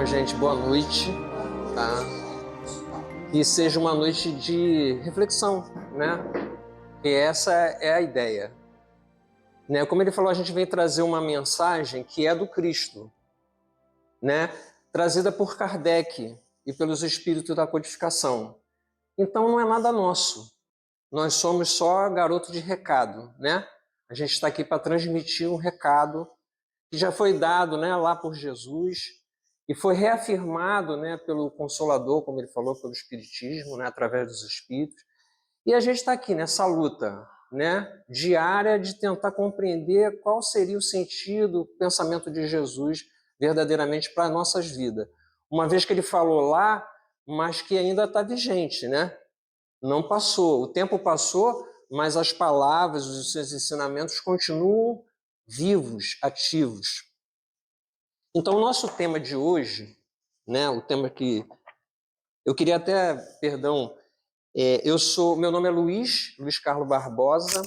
Bom, gente, boa noite, tá? Que seja uma noite de reflexão, né? E essa é a ideia, né? Como ele falou, a gente vem trazer uma mensagem que é do Cristo, né? Trazida por Kardec e pelos espíritos da codificação. Então não é nada nosso. Nós somos só garoto de recado, né? A gente está aqui para transmitir um recado que já foi dado, né, lá por Jesus e foi reafirmado, né, pelo Consolador, como ele falou, pelo Espiritismo, né, através dos Espíritos. E a gente está aqui nessa luta, né, diária de tentar compreender qual seria o sentido, o pensamento de Jesus verdadeiramente para as nossas vidas. Uma vez que ele falou lá, mas que ainda está vigente, né? Não passou. O tempo passou, mas as palavras, os seus ensinamentos continuam vivos, ativos. Então, o nosso tema de hoje, né, o tema que eu queria até, perdão, meu nome é Luiz Carlos Barbosa,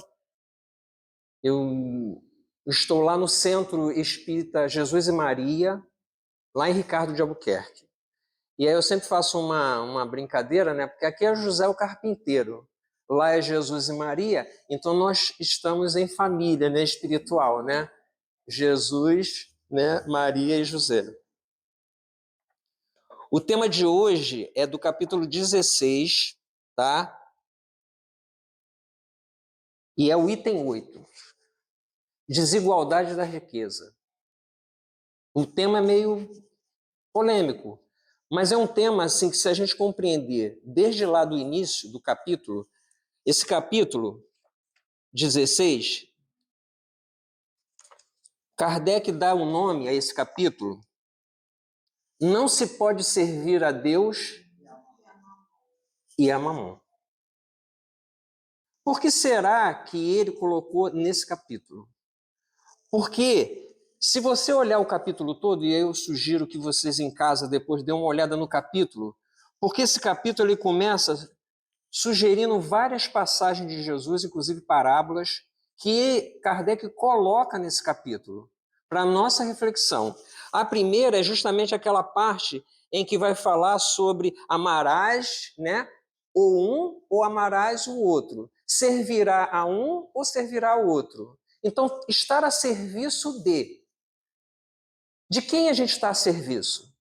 eu estou lá no Centro Espírita Jesus e Maria, lá em Ricardo de Albuquerque. E aí eu sempre faço uma brincadeira, né, porque aqui é José o Carpinteiro, lá é Jesus e Maria, então nós estamos em família, né, espiritual, né? Jesus, né, Maria e José. O tema de hoje é do capítulo 16, tá? E é o item 8, desigualdade da riqueza. O tema é meio polêmico, mas é um tema assim que se a gente compreender desde lá do início do capítulo, esse capítulo 16, Kardec dá um nome a esse capítulo. Não se pode servir a Deus e a Mamon. Por que será que ele colocou nesse capítulo? Porque se você olhar o capítulo todo, e eu sugiro que vocês em casa depois dêem uma olhada no capítulo, porque esse capítulo ele começa sugerindo várias passagens de Jesus, inclusive parábolas, que Kardec coloca nesse capítulo, para a nossa reflexão. A primeira é justamente aquela parte em que vai falar sobre amarás, né, ou um ou amarás o outro, servirá a um ou servirá ao outro. Então, estar a serviço de quem a gente está a serviço?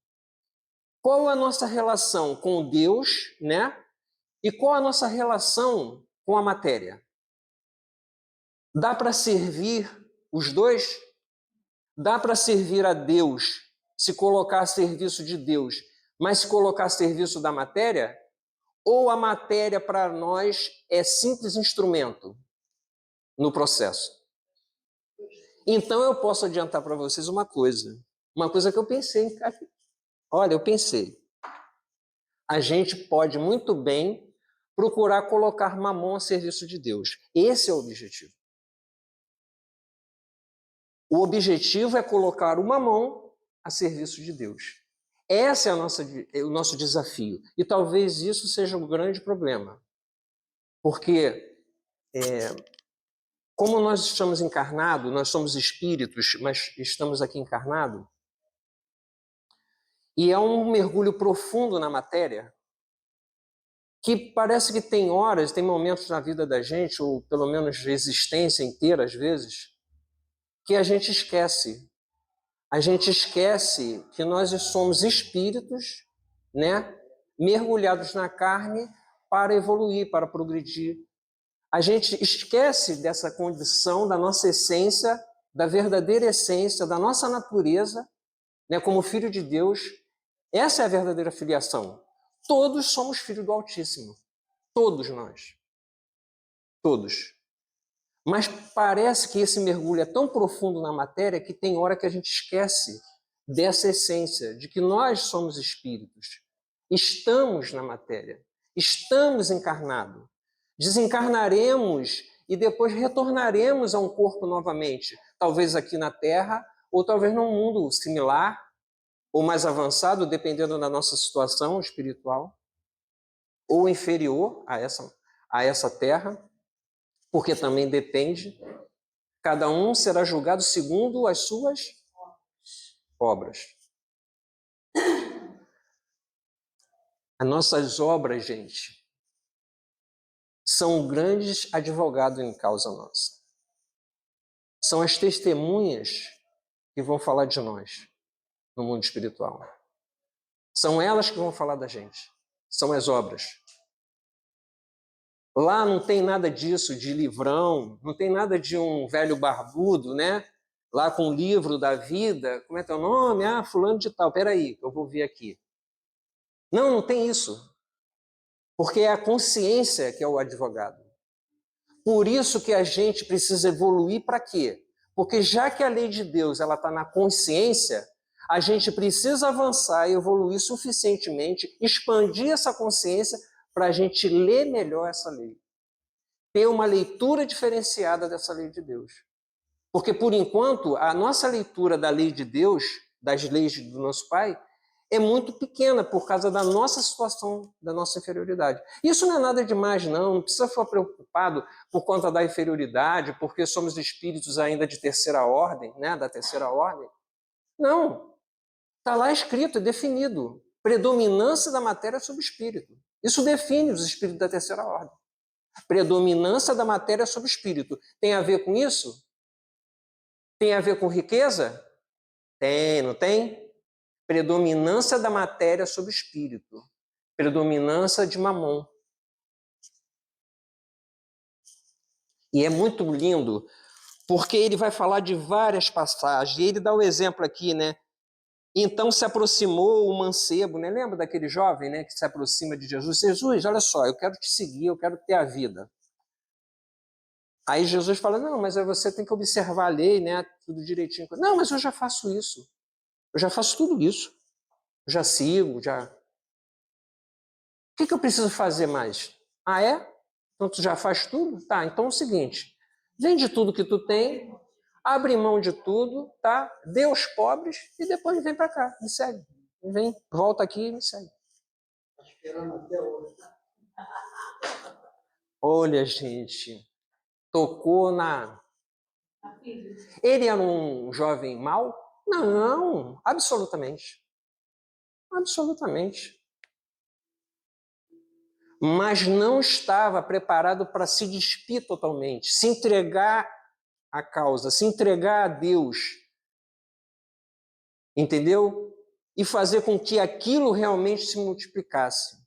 Qual a nossa relação com Deus, né? E qual a nossa relação com a matéria? Dá para servir os dois? Dá para servir a Deus, se colocar a serviço de Deus, mas se colocar a serviço da matéria? Ou a matéria para nós é simples instrumento no processo? Então eu posso adiantar para vocês uma coisa que eu pensei. Olha, eu pensei. A gente pode muito bem procurar colocar Mamon a serviço de Deus. Esse é o objetivo. O objetivo é colocar o Mamon a serviço de Deus. Esse é o nosso desafio. E talvez isso seja um grande problema. Porque, como nós estamos encarnados, nós somos espíritos, mas estamos aqui encarnados, e é um mergulho profundo na matéria, que parece que tem horas, tem momentos na vida da gente, ou pelo menos existência inteira às vezes, que a gente esquece. A gente esquece que nós somos espíritos, né, mergulhados na carne para evoluir, para progredir. A gente esquece dessa condição, da nossa essência, da verdadeira essência, da nossa natureza, né, como filho de Deus. Essa é a verdadeira filiação. Todos somos filhos do Altíssimo. Todos nós. Todos. Mas parece que esse mergulho é tão profundo na matéria que tem hora que a gente esquece dessa essência, de que nós somos espíritos. Estamos na matéria. Estamos encarnados. Desencarnaremos e depois retornaremos a um corpo novamente. Talvez aqui na Terra, ou talvez num mundo similar, ou mais avançado, dependendo da nossa situação espiritual, ou inferior a essa Terra, porque também depende. Cada um será julgado segundo as suas obras. As nossas obras, gente, são grandes advogados em causa nossa. São as testemunhas que vão falar de nós no mundo espiritual. São elas que vão falar da gente. São as obras. Lá não tem nada disso de livrão, não tem nada de um velho barbudo, né? Lá com o livro da vida, como é teu nome? Ah, fulano de tal, peraí, eu vou ver aqui. Não, não tem isso. Porque é a consciência que é o advogado. Por isso que a gente precisa evoluir para quê? Porque já que a lei de Deus ela está na consciência, a gente precisa avançar e evoluir suficientemente, expandir essa consciência para a gente ler melhor essa lei. Ter uma leitura diferenciada dessa lei de Deus. Porque, por enquanto, a nossa leitura da lei de Deus, das leis do nosso Pai, é muito pequena por causa da nossa situação, da nossa inferioridade. Isso não é nada demais, não precisa ficar preocupado por conta da inferioridade, porque somos espíritos ainda de terceira ordem, né, da terceira ordem. Não, está lá escrito, é definido, predominância da matéria sobre o espírito. Isso define os espíritos da terceira ordem. Predominância da matéria sobre o espírito. Tem a ver com isso? Tem a ver com riqueza? Tem, não tem? Predominância da matéria sobre o espírito. Predominância de Mamon. E é muito lindo, porque ele vai falar de várias passagens. E ele dá o exemplo aqui, né? Então se aproximou o mancebo, né? Lembra daquele jovem, né, que se aproxima de Jesus? Jesus, olha só, eu quero te seguir, eu quero ter a vida. Aí Jesus fala, não, mas você tem que observar a lei, né? Tudo direitinho. Não, mas eu já faço isso. Eu já faço tudo isso. Eu já sigo, já... O que eu preciso fazer mais? Ah, é? Então tu já faz tudo? Tá, então é o seguinte, vende tudo que tu tem, abre mão de tudo, tá? Dê aos pobres e depois vem para cá, me segue. Vem, volta aqui e me segue. Olha, gente, tocou na... Ele era um jovem mau? Não, absolutamente. Absolutamente. Mas não estava preparado para se despir totalmente, se entregar à causa, se entregar a Deus, entendeu? E fazer com que aquilo realmente se multiplicasse.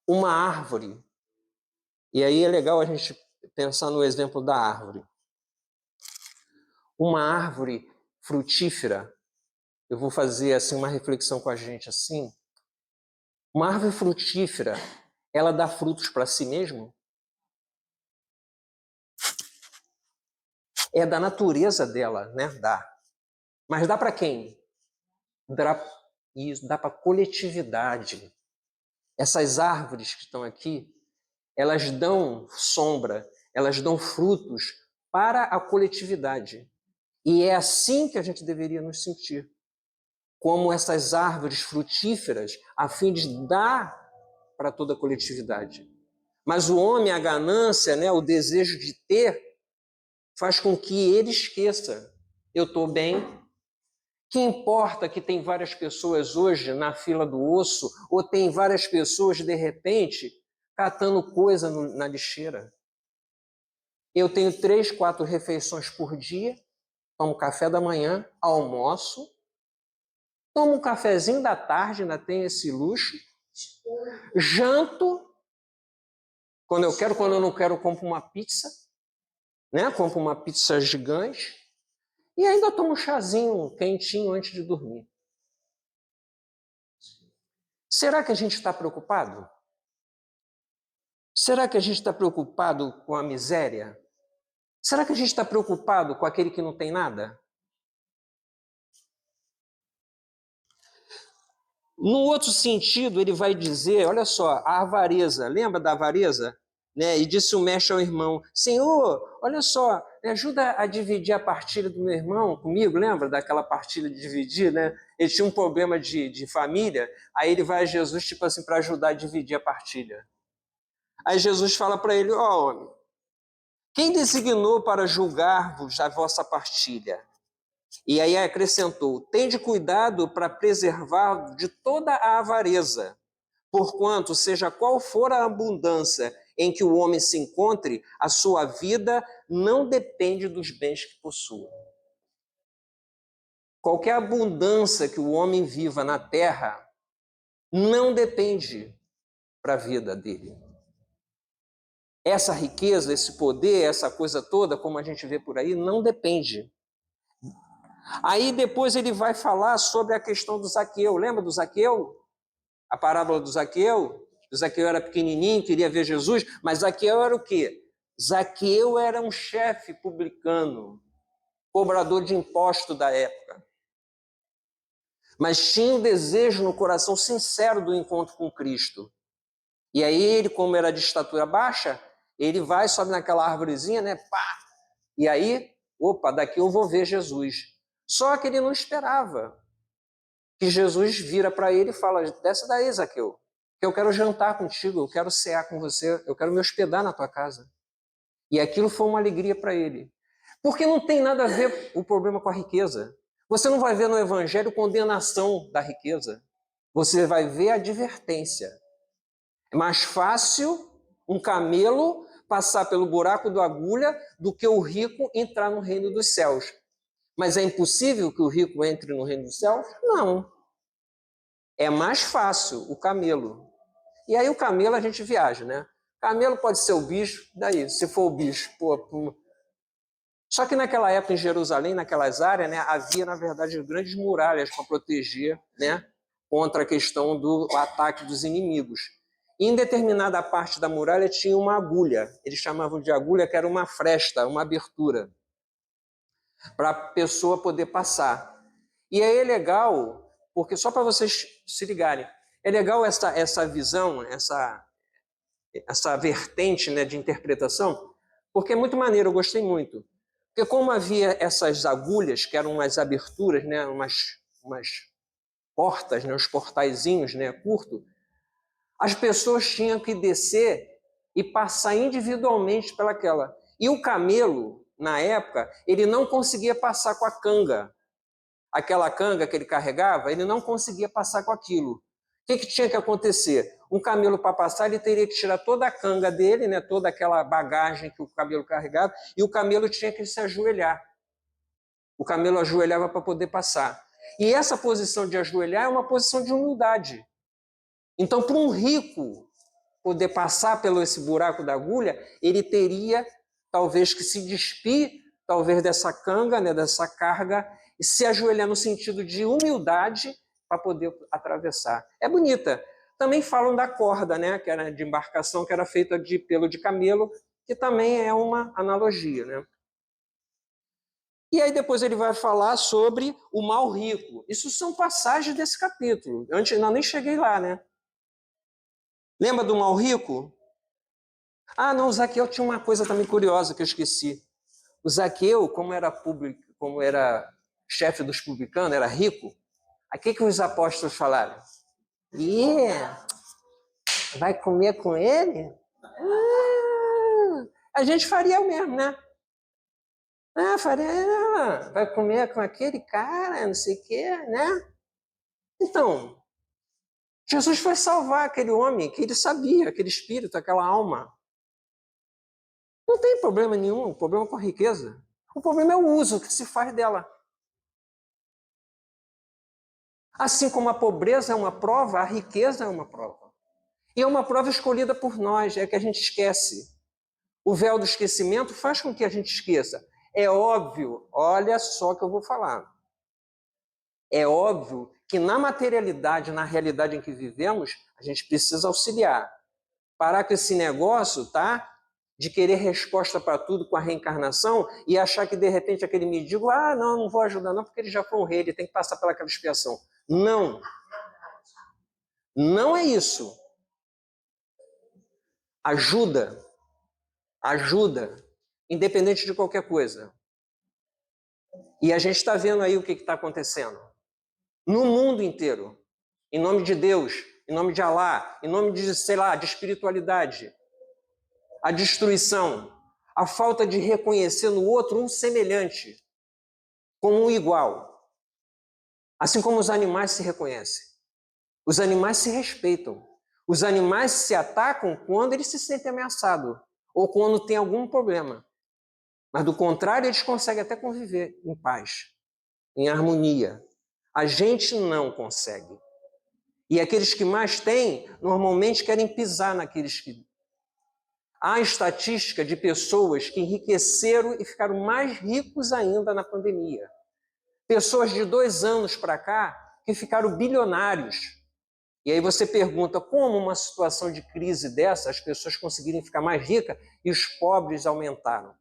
Uma árvore, e aí é legal a gente pensar no exemplo da árvore. Uma árvore frutífera, eu vou fazer assim uma reflexão com a gente assim. Uma árvore frutífera, ela dá frutos para si mesmo? É da natureza dela, né? Dá. Mas dá para quem? Dá para a coletividade. Essas árvores que estão aqui, elas dão sombra, elas dão frutos para a coletividade. E é assim que a gente deveria nos sentir, como essas árvores frutíferas, a fim de dar para toda a coletividade. Mas o homem, a ganância, né, o desejo de ter, faz com que ele esqueça. Eu estou bem. Que importa que tem várias pessoas hoje na fila do osso, ou tem várias pessoas, de repente, catando coisa na lixeira? Eu tenho 3, 4 refeições por dia, tomo café da manhã, almoço, tomo um cafezinho da tarde, ainda tenho esse luxo, janto, quando eu não quero, eu compro uma pizza, né? Compro uma pizza gigante, e ainda tomo um chazinho quentinho antes de dormir. Será que a gente está preocupado? Será que a gente está preocupado com a miséria? Será que a gente está preocupado com aquele que não tem nada? No outro sentido, ele vai dizer, olha só, a avareza, lembra da avareza? Né? E disse o mestre ao irmão, Senhor, olha só, me ajuda a dividir a partilha do meu irmão comigo, lembra daquela partilha de dividir, né? Ele tinha um problema de família, aí ele vai a Jesus, tipo assim, para ajudar a dividir a partilha. Aí Jesus fala para ele, ó, homem, quem designou para julgar-vos a vossa partilha? E aí acrescentou: tende cuidado para preservar de toda a avareza, porquanto, seja qual for a abundância em que o homem se encontre, a sua vida não depende dos bens que possua. Qualquer abundância que o homem viva na terra não depende para a vida dele. Essa riqueza, esse poder, essa coisa toda, como a gente vê por aí, não depende. Aí depois ele vai falar sobre a questão do Zaqueu. Lembra do Zaqueu? A parábola do Zaqueu? O Zaqueu era pequenininho, queria ver Jesus, mas Zaqueu era o quê? Zaqueu era um chefe publicano, cobrador de imposto da época. Mas tinha um desejo no coração sincero do encontro com Cristo. E aí ele, como era de estatura baixa, ele vai, sobe naquela árvorezinha, né? Pá! E aí, opa, daqui eu vou ver Jesus. Só que ele não esperava que Jesus vira para ele e fala: desce daí, Zaqueu, que eu quero jantar contigo, eu quero cear com você, eu quero me hospedar na tua casa. E aquilo foi uma alegria para ele. Porque não tem nada a ver o problema com a riqueza. Você não vai ver no Evangelho condenação da riqueza. Você vai ver advertência. É mais fácil um camelo passar pelo buraco da agulha do que o rico entrar no reino dos céus. Mas é impossível que o rico entre no reino dos céus? Não. É mais fácil o camelo. E aí o camelo a gente viaja, né? Camelo pode ser o bicho, daí, se for o bicho, pô. Só que naquela época em Jerusalém, naquelas áreas, né, havia, na verdade, grandes muralhas para proteger, né, contra a questão do ataque dos inimigos. E em determinada parte da muralha tinha uma agulha, eles chamavam de agulha, que era uma fresta, uma abertura, para a pessoa poder passar. E aí é legal, porque só para vocês se ligarem, é legal essa visão, essa vertente, né, de interpretação, porque é muito maneiro, eu gostei muito. Porque como havia essas agulhas, que eram umas aberturas, né, umas portas, né, os portaizinhos, né, curto, as pessoas tinham que descer e passar individualmente pelaquela. E o camelo, na época, ele não conseguia passar com a canga. Aquela canga que ele carregava, ele não conseguia passar com aquilo. O que tinha que acontecer? Um camelo, para passar, ele teria que tirar toda a canga dele, né, toda aquela bagagem que o camelo carregava, e o camelo tinha que se ajoelhar. O camelo ajoelhava para poder passar. E essa posição de ajoelhar é uma posição de humildade. Então, para um rico poder passar pelo esse buraco da agulha, ele teria, talvez, que se despir, talvez, dessa canga, né, dessa carga, e se ajoelhar no sentido de humildade para poder atravessar. É bonita. Também falam da corda, né, que era de embarcação, que era feita de pelo de camelo, que também é uma analogia, né? E aí depois ele vai falar sobre o mal rico. Isso são passagens desse capítulo. Antes, eu nem cheguei lá, né? Lembra do mal rico? Ah, não, o Zaqueu tinha uma coisa também curiosa que eu esqueci. O Zaqueu, como era chefe dos publicanos, era rico, aí o que os apóstolos falaram? Vai comer com ele? A gente faria o mesmo, né? Faria, vai comer com aquele cara, não sei o quê, né? Então, Jesus foi salvar aquele homem que ele sabia, aquele espírito, aquela alma. Não tem problema nenhum, problema com a riqueza. O problema é o uso que se faz dela. Assim como a pobreza é uma prova, a riqueza é uma prova. E é uma prova escolhida por nós, é que a gente esquece. O véu do esquecimento faz com que a gente esqueça. É óbvio, olha só o que eu vou falar. É óbvio que na materialidade, na realidade em que vivemos, a gente precisa auxiliar. Parar com esse negócio, tá? De querer resposta para tudo com a reencarnação e achar que de repente aquele mendigo, não vou ajudar não, porque ele já foi um rei, ele tem que passar pelaquela expiação. Não. Não é isso. Ajuda. Ajuda. Independente de qualquer coisa. E a gente está vendo aí o que está acontecendo. No mundo inteiro. Em nome de Deus, em nome de Alá, em nome de, de espiritualidade. A destruição, a falta de reconhecer no outro um semelhante. como um igual. Assim como os animais se reconhecem. Os animais se respeitam. Os animais se atacam quando eles se sentem ameaçados ou quando tem algum problema. Mas, do contrário, eles conseguem até conviver em paz, em harmonia. A gente não consegue. E aqueles que mais têm, normalmente querem pisar naqueles que... Há estatística de pessoas que enriqueceram e ficaram mais ricos ainda na pandemia. Pessoas de 2 anos para cá que ficaram bilionários. E aí você pergunta como uma situação de crise dessa as pessoas conseguirem ficar mais ricas e os pobres aumentaram.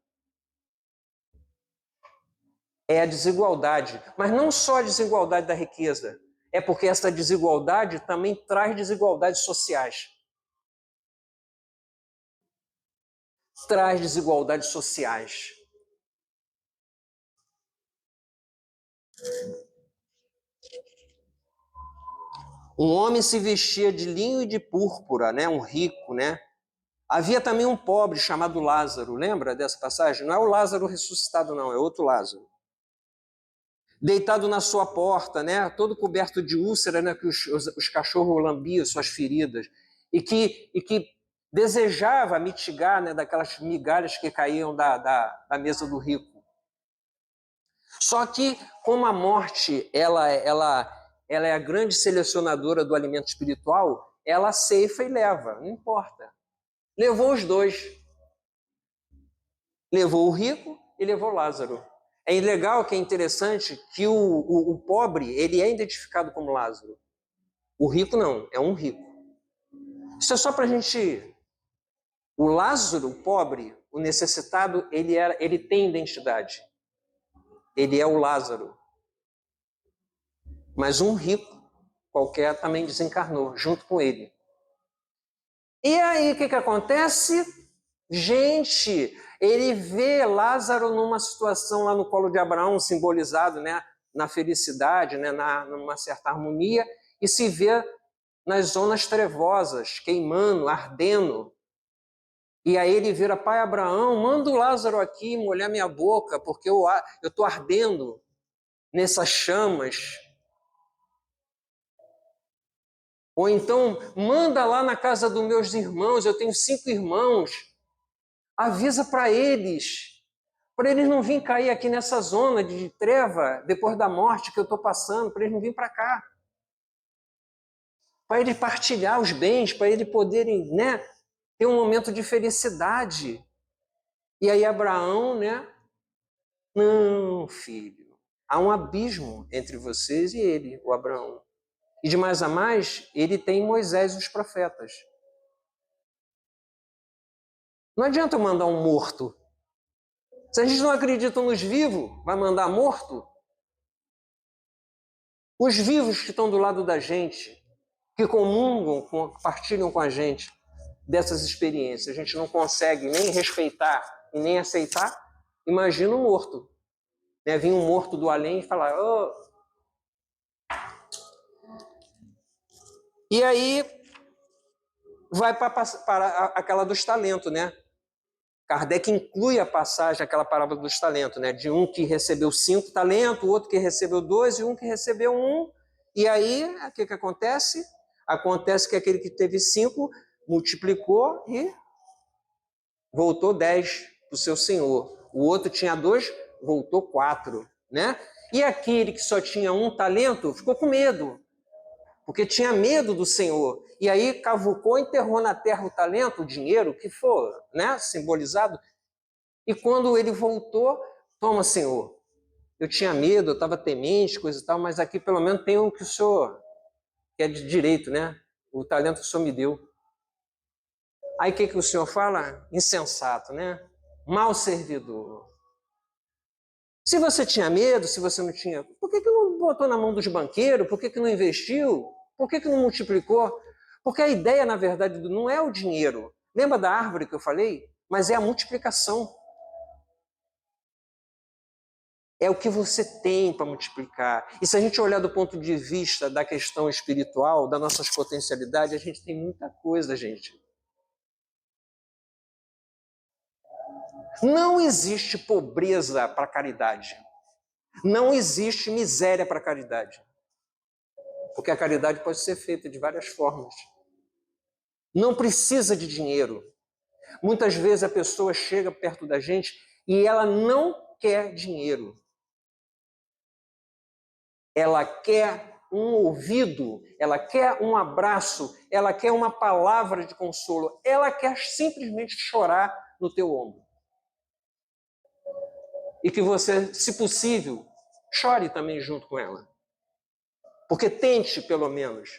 É a desigualdade, mas não só a desigualdade da riqueza, é porque essa desigualdade também traz desigualdades sociais. Traz desigualdades sociais. Um homem se vestia de linho e de púrpura, né? Um rico, né? Havia também um pobre chamado Lázaro, lembra dessa passagem? Não é o Lázaro ressuscitado, não, é outro Lázaro. Deitado na sua porta, né? Todo coberto de úlcera, né? Que os cachorros lambiam suas feridas. E que desejava mitigar, né? Daquelas migalhas que caíam da mesa do rico. Só que, como a morte ela é a grande selecionadora do alimento espiritual, ela ceifa e leva, não importa. Levou os dois. Levou o rico e levou Lázaro. É legal, que é interessante, que o pobre ele é identificado como Lázaro. O rico não, é um rico. Isso é só para a gente... O Lázaro, o pobre, o necessitado, ele tem identidade. Ele é o Lázaro. Mas um rico qualquer também desencarnou junto com ele. E aí, o que acontece? Gente, ele vê Lázaro numa situação lá no colo de Abraão, simbolizado, né, na felicidade, né, numa certa harmonia, e se vê nas zonas trevosas, queimando, ardendo. E aí ele vira: pai Abraão, manda o Lázaro aqui molhar minha boca, porque eu estou ardendo nessas chamas. Ou então, manda lá na casa dos meus irmãos, eu tenho 5 irmãos, avisa para eles não virem cair aqui nessa zona de treva, depois da morte que eu estou passando, para eles não virem para cá. Para eles partilhar os bens, para eles poderem, né, ter um momento de felicidade. E aí Abraão, né, não, filho, há um abismo entre vocês e ele, o Abraão. E de mais a mais, ele tem Moisés e os profetas. Não adianta eu mandar um morto. Se a gente não acredita nos vivos, vai mandar morto? Os vivos que estão do lado da gente, que comungam, compartilham com a gente dessas experiências, a gente não consegue nem respeitar e nem aceitar, imagina um morto. Né? Vir um morto do além e falar... Oh. E aí vai para aquela dos talentos, né? Kardec inclui a passagem, aquela parábola dos talentos, né? De um que recebeu 5 talentos, o outro que recebeu 2 e um que recebeu 1. E aí, o que acontece? Acontece que aquele que teve 5 multiplicou e voltou 10 para o seu senhor. O outro tinha 2, voltou 4, né? E aquele que só tinha 1 talento ficou com medo, porque tinha medo do Senhor. E aí cavucou, enterrou na terra o talento, o dinheiro, que for, né, simbolizado. E quando ele voltou, toma, Senhor, eu tinha medo, eu estava temente, coisa e tal, mas aqui pelo menos tem o que o Senhor, que é de direito, né? O talento que o Senhor me deu. Aí o que o Senhor fala? Insensato, né? Mau servidor. Se você tinha medo, se você não tinha... Por que não botou na mão dos banqueiros? Por que não investiu? Por que não multiplicou? Porque a ideia, na verdade, não é o dinheiro. Lembra da árvore que eu falei? Mas é a multiplicação. É o que você tem para multiplicar. E se a gente olhar do ponto de vista da questão espiritual, das nossas potencialidades, a gente tem muita coisa, gente. Não existe pobreza para caridade. Não existe miséria para a caridade. Porque a caridade pode ser feita de várias formas. Não precisa de dinheiro. Muitas vezes a pessoa chega perto da gente e ela não quer dinheiro. Ela quer um ouvido, ela quer um abraço, ela quer uma palavra de consolo, ela quer simplesmente chorar no teu ombro. E que você, se possível, chore também junto com ela. Porque tente, pelo menos.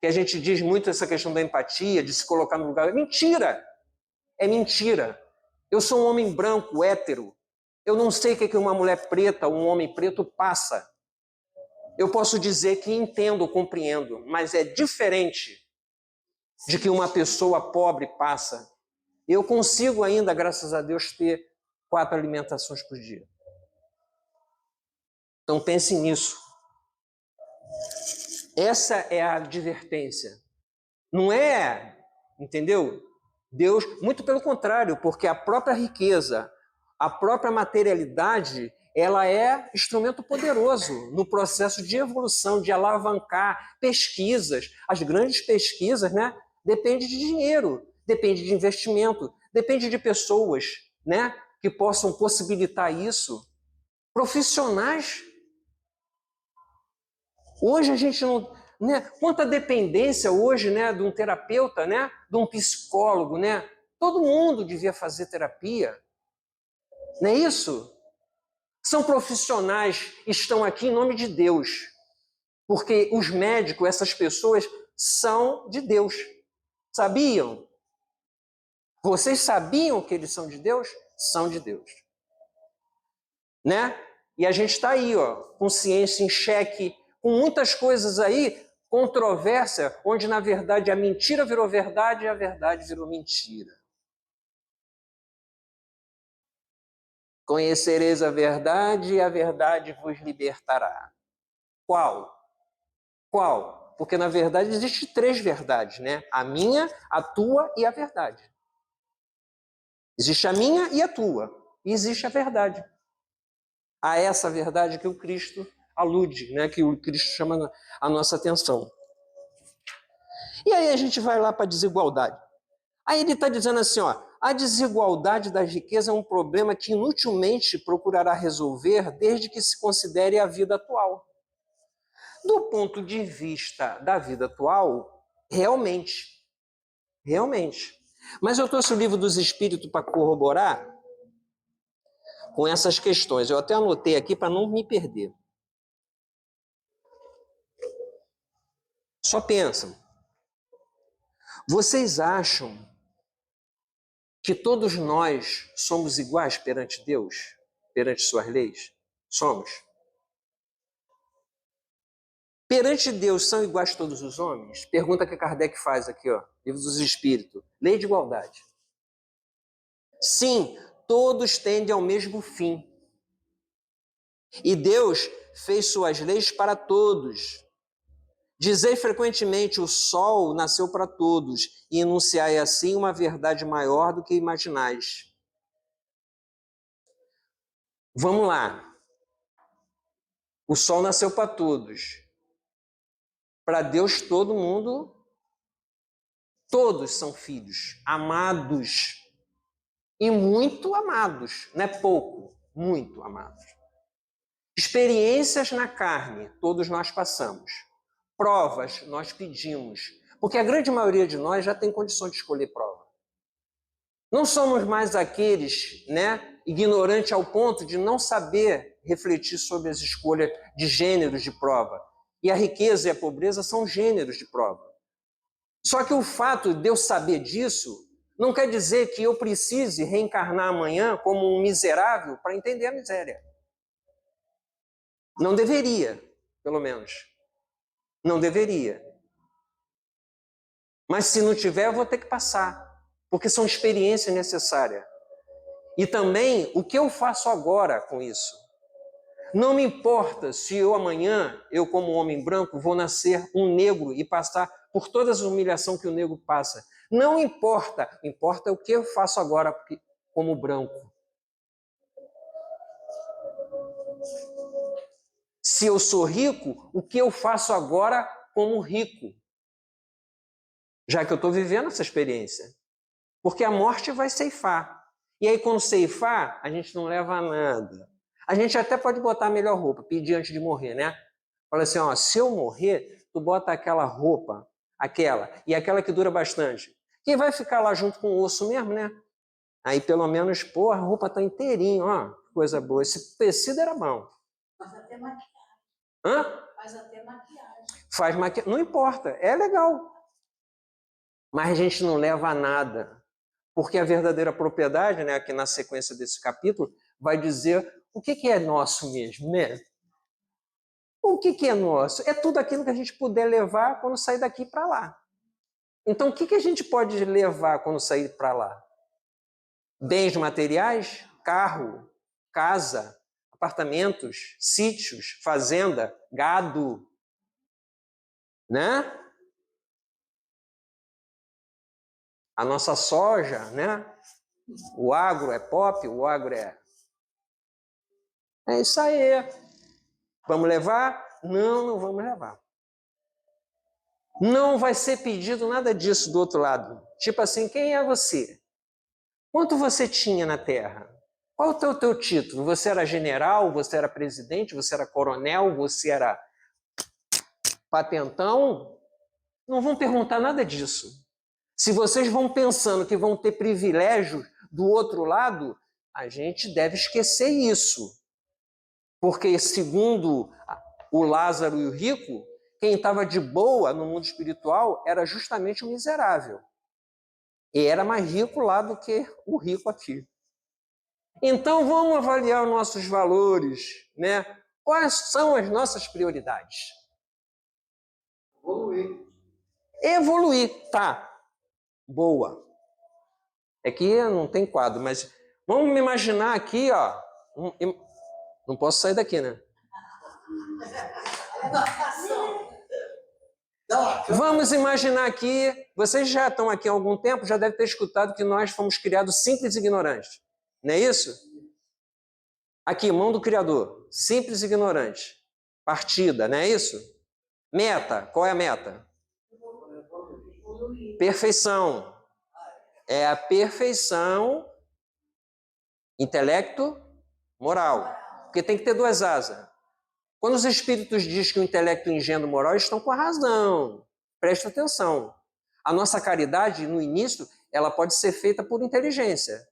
Que a gente diz muito essa questão da empatia, de se colocar no lugar. É mentira! É mentira. Eu sou um homem branco, hétero. Eu não sei o que uma mulher preta, um homem preto passa. Eu posso dizer que entendo, compreendo, mas é diferente de que uma pessoa pobre passa. Eu consigo ainda, graças a Deus, ter 4 alimentações por dia. Então pense nisso. Essa é a advertência. Não é, entendeu? Deus, muito pelo contrário, porque a própria riqueza, a própria materialidade, ela é instrumento poderoso no processo de evolução, de alavancar pesquisas. As grandes pesquisas, né, depende de dinheiro, depende de investimento, depende de pessoas, né, que possam possibilitar isso. Profissionais. Hoje a gente não, né, quanta dependência hoje, né, de um terapeuta, né, de um psicólogo, né? Todo mundo devia fazer terapia. Não é isso? São profissionais, estão aqui em nome de Deus. Porque os médicos, essas pessoas, são de Deus. Sabiam? Vocês sabiam que eles são de Deus? São de Deus. Né? E a gente está aí, ó, com ciência em xeque, com muitas coisas aí, controvérsia, onde na verdade a mentira virou verdade e a verdade virou mentira. Conhecereis a verdade e a verdade vos libertará. Qual? Qual? Porque na verdade existe 3 verdades, né? A minha, a tua e a verdade. Existe a minha e a tua. E existe a verdade. A essa verdade que o Cristo alude, né? Que o Cristo chama a nossa atenção. E aí a gente vai lá para a desigualdade. Aí ele está dizendo assim, ó, a desigualdade da riqueza é um problema que inutilmente procurará resolver desde que se considere a vida atual. Do ponto de vista da vida atual, realmente. Mas eu trouxe o Livro dos Espíritos para corroborar com essas questões. Eu até anotei aqui para não me perder. Só pensam. Vocês acham que todos nós somos iguais perante Deus, perante suas leis? Somos. Perante Deus são iguais todos os homens? Pergunta que Kardec faz aqui, ó, Livro dos Espíritos. Lei de igualdade. Sim, todos tendem ao mesmo fim. E Deus fez suas leis para todos. Dizei frequentemente, o sol nasceu para todos, e enunciai assim uma verdade maior do que imaginais. Vamos lá. O sol nasceu para todos. Para Deus, todo mundo, todos são filhos, amados. E muito amados, não é pouco, muito amados. Experiências na carne, todos nós passamos. Provas, nós pedimos. Porque a grande maioria de nós já tem condições de escolher prova. Não somos mais aqueles, né, ignorantes ao ponto de não saber refletir sobre as escolhas de gêneros de prova. E a riqueza e a pobreza são gêneros de prova. Só que o fato de eu saber disso não quer dizer que eu precise reencarnar amanhã como um miserável para entender a miséria. Não deveria, pelo menos. Não deveria. Mas se não tiver, eu vou ter que passar, porque são experiências necessárias. E também o que eu faço agora com isso. Não me importa se eu amanhã, eu como homem branco, vou nascer um negro e passar por todas as humilhações que o negro passa. Não importa, importa o que eu faço agora como branco. Se eu sou rico, o que eu faço agora como rico? Já que eu estou vivendo essa experiência. Porque a morte vai ceifar. E aí, quando ceifar, a gente não leva nada. A gente até pode botar a melhor roupa, pedir antes de morrer, né? Fala assim, ó, se eu morrer, tu bota aquela roupa, e aquela que dura bastante. Quem vai ficar lá junto com o osso mesmo, né? Aí, pelo menos, pô, a roupa tá inteirinha, ó, coisa boa. Esse tecido era bom. Faz até maquiagem. Hã? Faz até maquiagem. Faz maquiagem, não importa, é legal. Mas a gente não leva a nada. Porque a verdadeira propriedade, né, aqui na sequência desse capítulo, vai dizer o que é nosso mesmo, né? O que é nosso? É tudo aquilo que a gente puder levar quando sair daqui para lá. Então, o que a gente pode levar quando sair para lá? Bens materiais, carro, casa, apartamentos, sítios, fazenda, gado, né? A nossa soja, né? O agro é pop, o agro é... É isso aí. Vamos levar? Não, não vamos levar. Não vai ser pedido nada disso do outro lado. Tipo assim, quem é você? Quanto você tinha na Terra? Qual é o teu título? Você era general? Você era presidente? Você era coronel? Você era patentão? Não vão perguntar nada disso. Se vocês vão pensando que vão ter privilégios do outro lado, a gente deve esquecer isso. Porque, segundo o Lázaro e o rico, quem estava de boa no mundo espiritual era justamente o miserável. E era mais rico lá do que o rico aqui. Então vamos avaliar os nossos valores, né? Quais são as nossas prioridades? Evoluir. Evoluir, tá. Boa. É que não tem quadro, mas vamos me imaginar aqui, ó. Não posso sair daqui, né? Vamos imaginar aqui, vocês já estão aqui há algum tempo, já devem ter escutado que nós fomos criados simples e ignorantes. Não é isso? Aqui, mão do Criador, simples e ignorante. Partida, não é isso? Meta, qual é a meta? Perfeição. É a perfeição, intelecto, moral. Porque tem que ter duas asas. Quando os espíritos dizem que o intelecto ingênuo e moral, eles estão com a razão. Presta atenção. A nossa caridade, no início, ela pode ser feita por inteligência.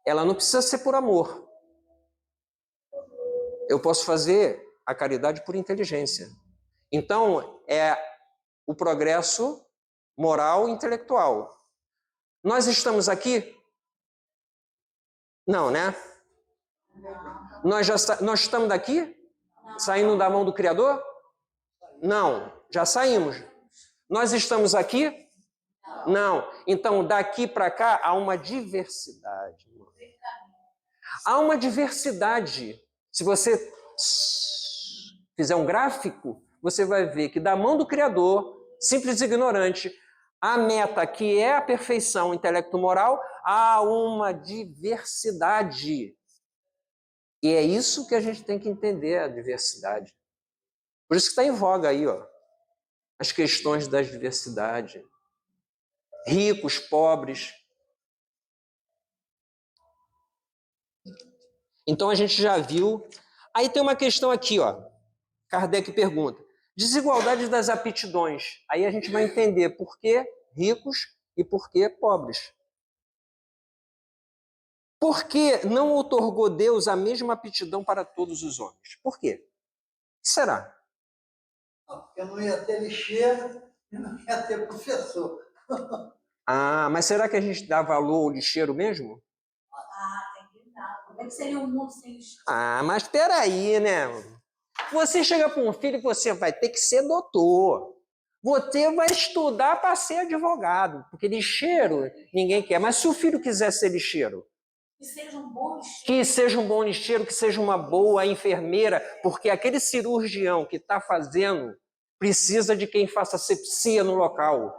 Ela não precisa ser por amor. Eu posso fazer a caridade por inteligência. Então, é o progresso moral e intelectual. Nós estamos aqui? Não, né? Nós estamos daqui? Saindo da mão do Criador? Não, já saímos. Nós estamos aqui? Não. Então, daqui para cá, há uma diversidade. Há uma diversidade. Se você fizer um gráfico, você vai ver que da mão do Criador, simples e ignorante, a meta, que é a perfeição intelecto-moral, há uma diversidade. E é isso que a gente tem que entender, a diversidade. Por isso que está em voga aí, ó, as questões da diversidade. Ricos, pobres. Então a gente já viu. Aí tem uma questão aqui, ó. Kardec pergunta: desigualdade das aptidões. Aí a gente vai entender por que ricos e por que pobres. Por que não outorgou Deus a mesma aptidão para todos os homens? Por quê? O que será? Porque não ia ter lixeiro e não ia ter professor. Ah, mas será que a gente dá valor ao lixeiro mesmo? Tem que dar. Como é que seria um mundo sem lixeiro? Ah, mas peraí, né? Você chega para um filho e você vai ter que ser doutor. Você vai estudar para ser advogado, porque lixeiro ninguém quer. Mas se o filho quiser ser lixeiro, Que seja um bom lixeiro. que seja um bom lixeiro, que seja uma boa enfermeira, porque aquele cirurgião que está fazendo precisa de quem faça asepsia no local.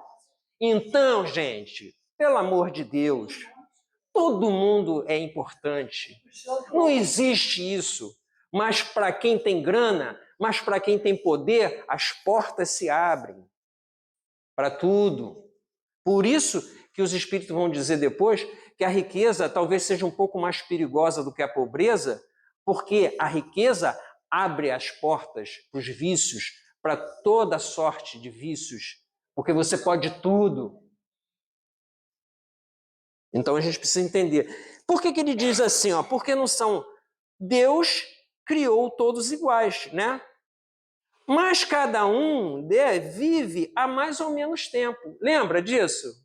Então, gente, pelo amor de Deus, todo mundo é importante. Não existe isso. mas para quem tem grana, mas para quem tem poder, as portas se abrem para tudo. Por isso que os espíritos vão dizer depois que a riqueza talvez seja um pouco mais perigosa do que a pobreza, porque a riqueza abre as portas para os vícios, para toda sorte de vícios, porque você pode tudo. Então a gente precisa entender. Por que ele diz assim? Porque não são... Deus criou todos iguais, né? Mas cada um vive há mais ou menos tempo. Lembra disso?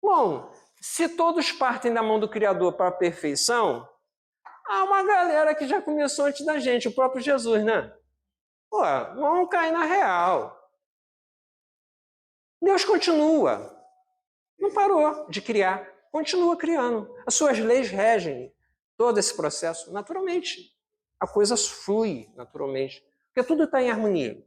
Bom, se todos partem da mão do Criador para a perfeição, há uma galera que já começou antes da gente, o próprio Jesus, né? Pô, vamos cair na real. Deus continua. Não parou de criar. Continua criando. As suas leis regem todo esse processo naturalmente. A coisa flui naturalmente. Porque tudo está em harmonia.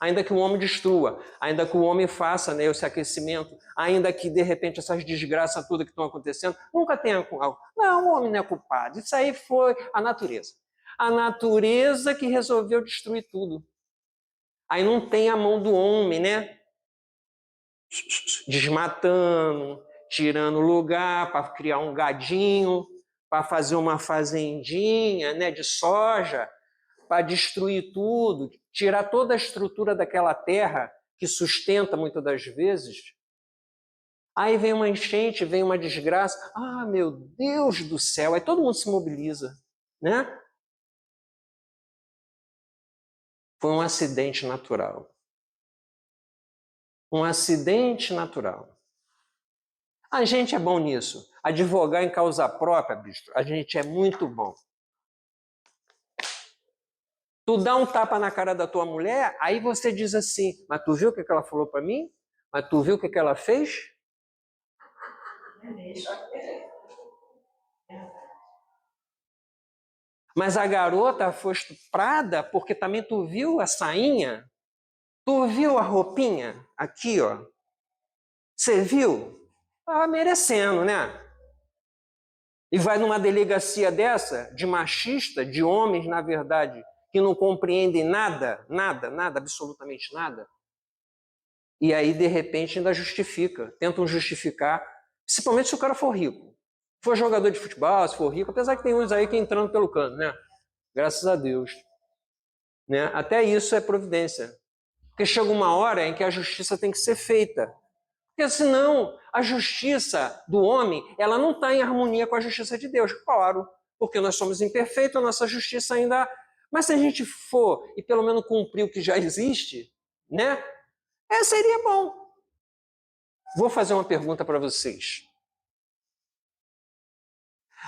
Ainda que o homem destrua, ainda que o homem faça, né, esse aquecimento, ainda que de repente essas desgraças todas que estão acontecendo, nunca tenha... Não, o homem não é culpado. Isso aí foi a natureza. A natureza que resolveu destruir tudo. Aí não tem a mão do homem, né? Desmatando, tirando lugar para criar um gadinho, para fazer uma fazendinha, né, de soja, para destruir tudo, tirar toda a estrutura daquela terra que sustenta muitas das vezes. Aí vem uma enchente, vem uma desgraça. Ah, meu Deus do céu! Aí todo mundo se mobiliza, né? Foi um acidente natural. Um acidente natural. A gente é bom nisso. Advogar em causa própria, bicho, a gente é muito bom. Tu dá um tapa na cara da tua mulher, aí você diz assim, mas tu viu o que ela falou para mim? Mas tu viu o que ela fez? Mas a garota foi estuprada porque também tu viu a sainha? Tu viu a roupinha? Aqui, ó. Você viu? Tava merecendo, né? E vai numa delegacia dessa, de machista, de homens, na verdade, que não compreendem nada, absolutamente nada. E aí, de repente, ainda justifica, tentam justificar, principalmente se o cara for rico. Se for jogador de futebol, se for rico, apesar que tem uns aí que entrando pelo cano, né? Graças a Deus. Né? Até isso é providência. Porque chega uma hora em que a justiça tem que ser feita. Porque senão a justiça do homem, ela não está em harmonia com a justiça de Deus. Claro, porque nós somos imperfeitos, a nossa justiça ainda... Mas se a gente for e pelo menos cumprir o que já existe, né? Seria bom. Vou fazer uma pergunta para vocês.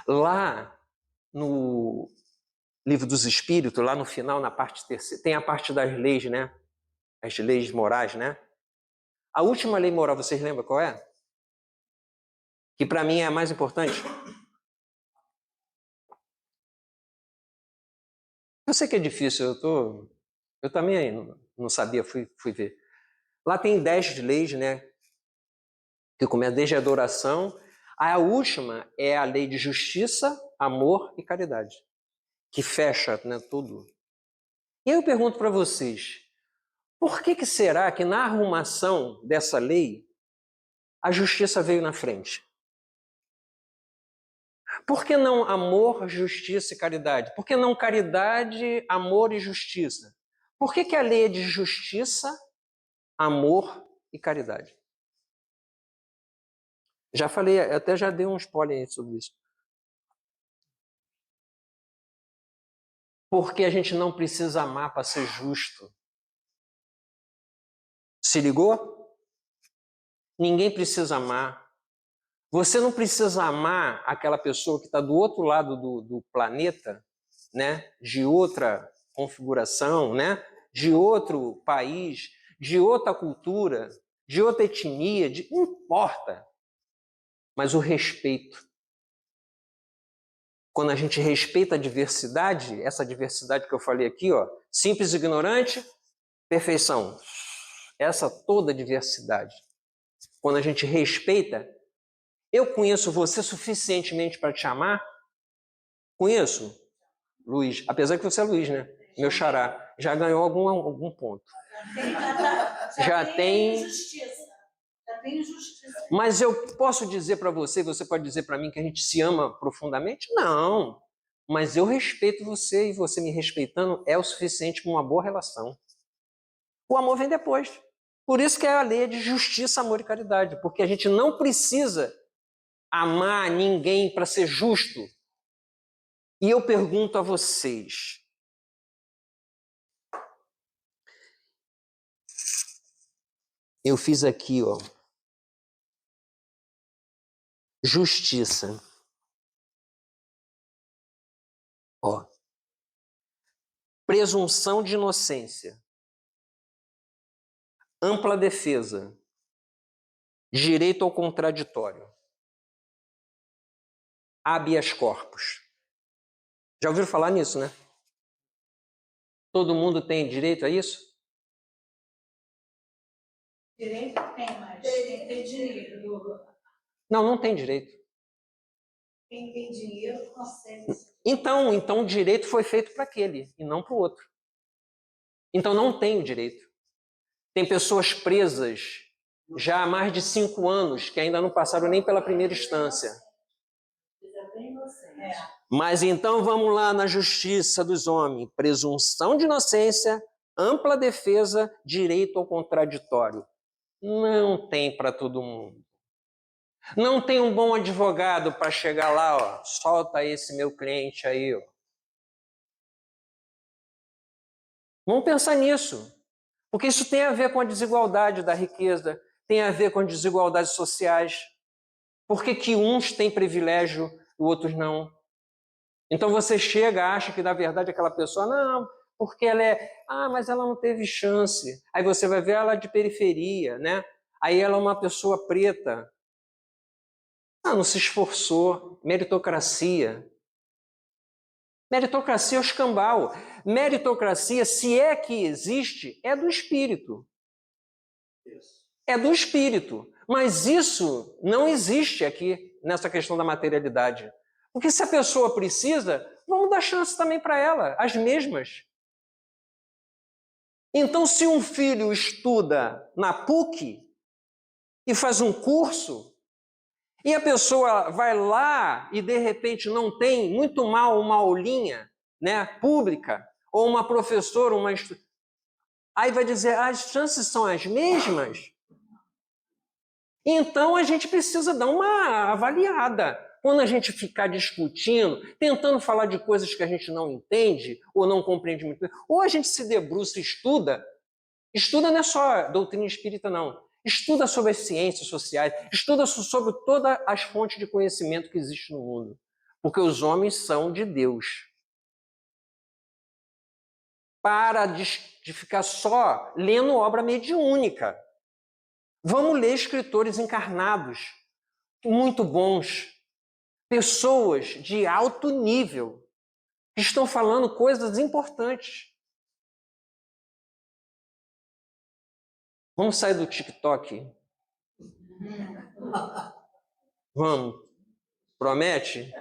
Lá no Livro dos Espíritos, lá no final, na parte terceira, tem a parte das leis, né? As leis morais, né? A última lei moral, vocês lembram qual é? Que para mim é a mais importante. Eu sei que é difícil, eu também não sabia, fui ver. Lá tem 10 leis, né? Que começa desde a adoração. A última é a lei de justiça, amor e caridade, que fecha, né, tudo. E aí eu pergunto para vocês, por que será que na arrumação dessa lei a justiça veio na frente? Por que não amor, justiça e caridade? Por que não caridade, amor e justiça? Por que a lei é de justiça, amor e caridade? Já falei, até já dei um spoiler aí sobre isso. Porque a gente não precisa amar para ser justo. Se ligou? Ninguém precisa amar. Você não precisa amar aquela pessoa que está do outro lado do planeta, né? De outra configuração, né? De outro país, de outra cultura, de outra etnia, não importa. Mas o respeito. Quando a gente respeita a diversidade, essa diversidade que eu falei aqui, ó, simples, ignorante, perfeição. Essa toda diversidade. Quando a gente respeita, eu conheço você suficientemente para te amar? Conheço? Luiz. Apesar que você é Luiz, né? Meu xará. Já ganhou algum ponto. Já tem justiça. Já tem justiça. Mas eu posso dizer para você pode dizer para mim que a gente se ama profundamente? Não. Mas eu respeito você e você me respeitando é o suficiente para uma boa relação. O amor vem depois. Por isso que é a lei de justiça, amor e caridade. Porque a gente não precisa amar ninguém para ser justo. E eu pergunto a vocês. Eu fiz aqui, ó. Justiça. Ó. Presunção de inocência. Ampla defesa. Direito ao contraditório. Habeas corpus. Já ouviram falar nisso, né? Todo mundo tem direito a isso? Direito tem, mas quem tem dinheiro. Não tem direito. Quem tem dinheiro consegue. Então o direito foi feito para aquele e não para o outro. Então não tem o direito. Tem pessoas presas já há mais de 5 anos que ainda não passaram nem pela primeira instância. Mas então vamos lá na justiça dos homens. Presunção de inocência, ampla defesa, direito ao contraditório. Não tem para todo mundo. Não tem um bom advogado para chegar lá, ó, solta esse meu cliente aí, ó. Vamos pensar nisso. Porque isso tem a ver com a desigualdade da riqueza, tem a ver com as desigualdades sociais. Por que uns têm privilégio e outros não? Então você chega, acha que na verdade aquela pessoa, não, porque ela mas ela não teve chance. Aí você vai ver ela de periferia, né? Aí ela é uma pessoa preta. Não se esforçou. Meritocracia. Meritocracia é o escambau. Meritocracia, se é que existe, é do espírito. É do espírito. Mas isso não existe aqui nessa questão da materialidade. Porque se a pessoa precisa, vamos dar chance também para ela, as mesmas. Então, se um filho estuda na PUC e faz um curso, e a pessoa vai lá e de repente não tem, muito mal, uma aulinha, né, pública, ou uma professora, aí vai dizer, as chances são as mesmas? Então a gente precisa dar uma avaliada. Quando a gente ficar discutindo, tentando falar de coisas que a gente não entende ou não compreende muito bem, ou a gente se debruça e estuda não é só doutrina espírita, não. Estuda sobre as ciências sociais, estuda sobre todas as fontes de conhecimento que existem no mundo. Porque os homens são de Deus. Para de ficar só lendo obra mediúnica. Vamos ler escritores encarnados, muito bons, pessoas de alto nível, que estão falando coisas importantes. Vamos sair do TikTok? Vamos. Promete?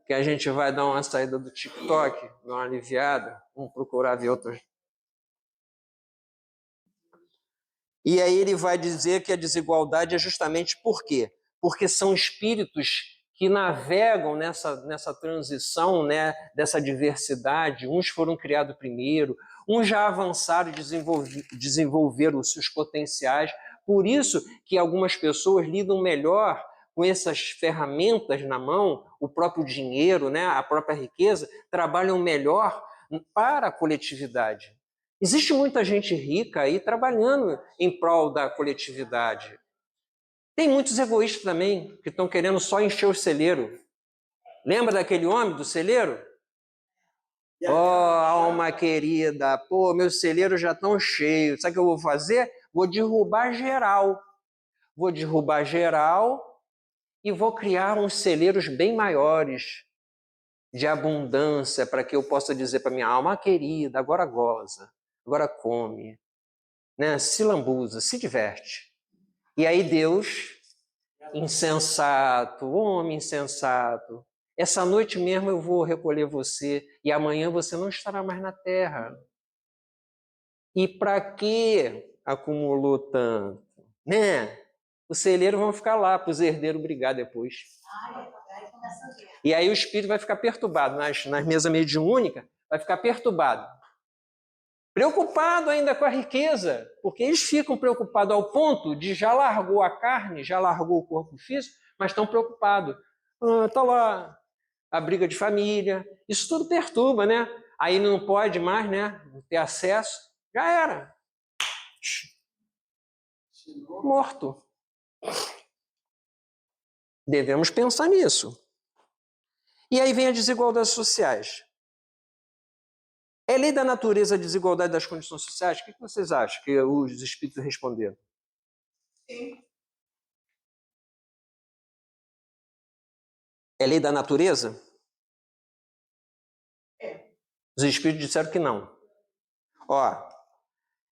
Que a gente vai dar uma saída do TikTok, dar uma aliviada, vamos procurar ver outras. E aí ele vai dizer que a desigualdade é justamente por quê? Porque são espíritos que navegam nessa transição, né, dessa diversidade. Uns foram criados primeiro, uns já avançaram e desenvolveram os seus potenciais. Por isso que algumas pessoas lidam melhor com essas ferramentas na mão, o próprio dinheiro, né, a própria riqueza, trabalham melhor para a coletividade. Existe muita gente rica aí trabalhando em prol da coletividade. Tem muitos egoístas também que estão querendo só encher o celeiro. Lembra daquele homem do celeiro? Oh, alma querida, pô, meus celeiros já estão cheios. Sabe o que eu vou fazer? Vou derrubar geral. Vou derrubar geral e vou criar uns celeiros bem maiores, de abundância, para que eu possa dizer para minha alma querida, agora goza, agora come, né? Se lambuza, se diverte. E aí Deus, insensato, homem insensato, essa noite mesmo eu vou recolher você e amanhã você não estará mais na terra. E para que acumulou tanto? Né? Os celeiros vão ficar lá para os herdeiros brigar depois. Aí começa a ver. E aí o espírito vai ficar perturbado nas mesas mediúnicas, vai ficar perturbado. Preocupado ainda com a riqueza, porque eles ficam preocupados ao ponto de já largou a carne, já largou o corpo físico, mas estão preocupados. Está lá a briga de família, isso tudo perturba, né? Aí não pode mais, né, ter acesso, já era. Morto. Devemos pensar nisso. E aí vem as desigualdades sociais. É lei da natureza a desigualdade das condições sociais? O que vocês acham que os espíritos responderam? Sim. É lei da natureza? É. Os espíritos disseram que não. Ó,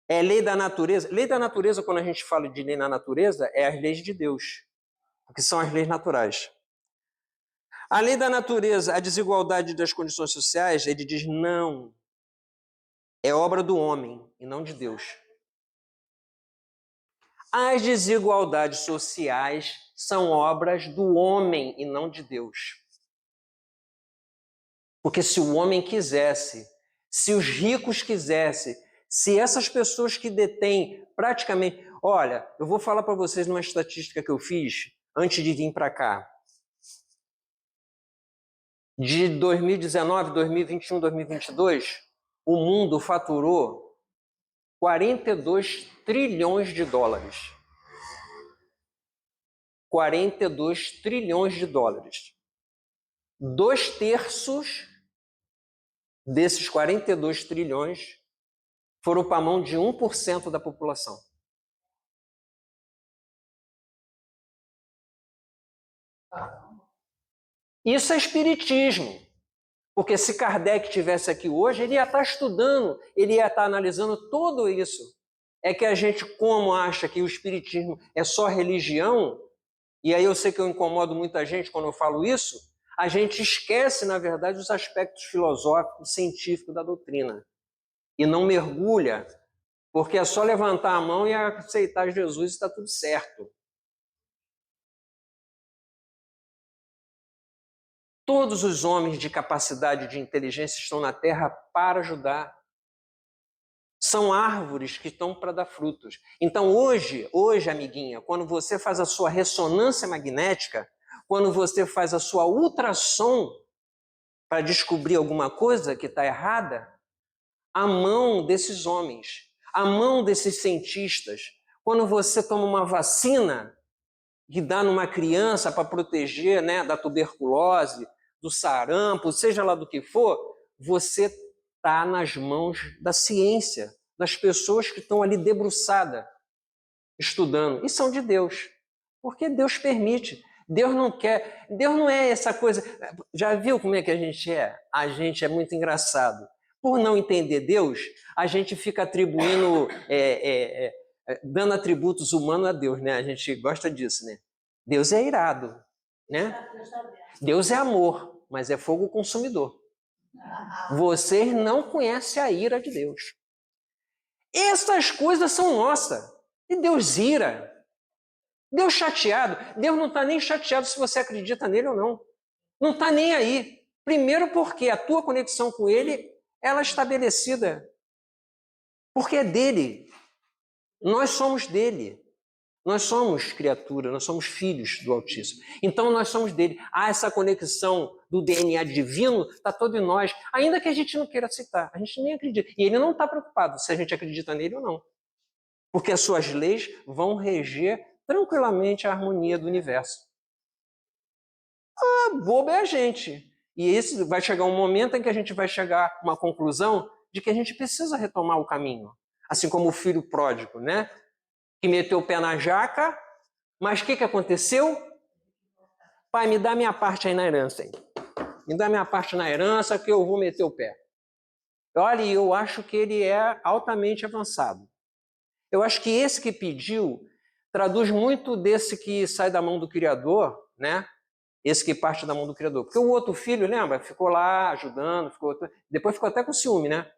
é lei da natureza. Lei da natureza, quando a gente fala de lei na natureza, é as leis de Deus, que são as leis naturais. A lei da natureza, a desigualdade das condições sociais, ele diz não. É obra do homem e não de Deus. As desigualdades sociais são obras do homem e não de Deus. Porque se o homem quisesse, se os ricos quisessem, se essas pessoas que detêm praticamente... Olha, eu vou falar para vocês uma estatística que eu fiz antes de vir para cá. De 2019, 2021, 2022, o mundo faturou 42 trilhões de dólares. 42 trilhões de dólares. 2/3 desses 42 trilhões foram para a mão de 1% da população. Isso é espiritismo. Porque se Kardec estivesse aqui hoje, ele ia estar estudando, ele ia estar analisando tudo isso. É que a gente, como acha que o espiritismo é só religião, e aí eu sei que eu incomodo muita gente quando eu falo isso, a gente esquece, na verdade, os aspectos filosóficos, científicos da doutrina. E não mergulha, porque é só levantar a mão e aceitar Jesus e está tudo certo. Todos os homens de capacidade de inteligência estão na Terra para ajudar. São árvores que estão para dar frutos. Então hoje, amiguinha, quando você faz a sua ressonância magnética, quando você faz a sua ultrassom para descobrir alguma coisa que está errada, a mão desses homens, a mão desses cientistas, quando você toma uma vacina que dá numa criança para proteger, né, da tuberculose, do sarampo, seja lá do que for, você está nas mãos da ciência, das pessoas que estão ali debruçadas, estudando, e são de Deus, porque Deus permite. Deus não quer, Deus não é essa coisa. Já viu como é que a gente é? A gente é muito engraçado. Por não entender Deus, a gente fica atribuindo, dando atributos humanos a Deus, né? A gente gosta disso, né? Deus é irado, né? Deus é amor, mas é fogo consumidor. Vocês não conhecem a ira de Deus. Essas coisas são nossas. E Deus ira. Deus chateado. Deus não está nem chateado se você acredita nele ou não. Não está nem aí. Primeiro porque a tua conexão com ele, ela é estabelecida. Porque é dele. Nós somos dele. Nós somos criatura, nós somos filhos do Altíssimo. Então nós somos dele. Há essa conexão do DNA divino, está todo em nós, ainda que a gente não queira aceitar, a gente nem acredita. E ele não está preocupado se a gente acredita nele ou não. Porque as suas leis vão reger tranquilamente a harmonia do universo. Bobo é a gente. E esse vai chegar um momento em que a gente vai chegar a uma conclusão de que a gente precisa retomar o caminho. Assim como o filho pródigo, né? Que meteu o pé na jaca, mas o que aconteceu? Pai, me dá minha parte aí na herança. Hein? Me dá minha parte na herança que eu vou meter o pé. Olha, eu acho que ele é altamente avançado. Eu acho que esse que pediu traduz muito desse que sai da mão do Criador, né? Esse que parte da mão do Criador. Porque o outro filho, lembra? Ficou lá ajudando, depois ficou até com ciúme, né?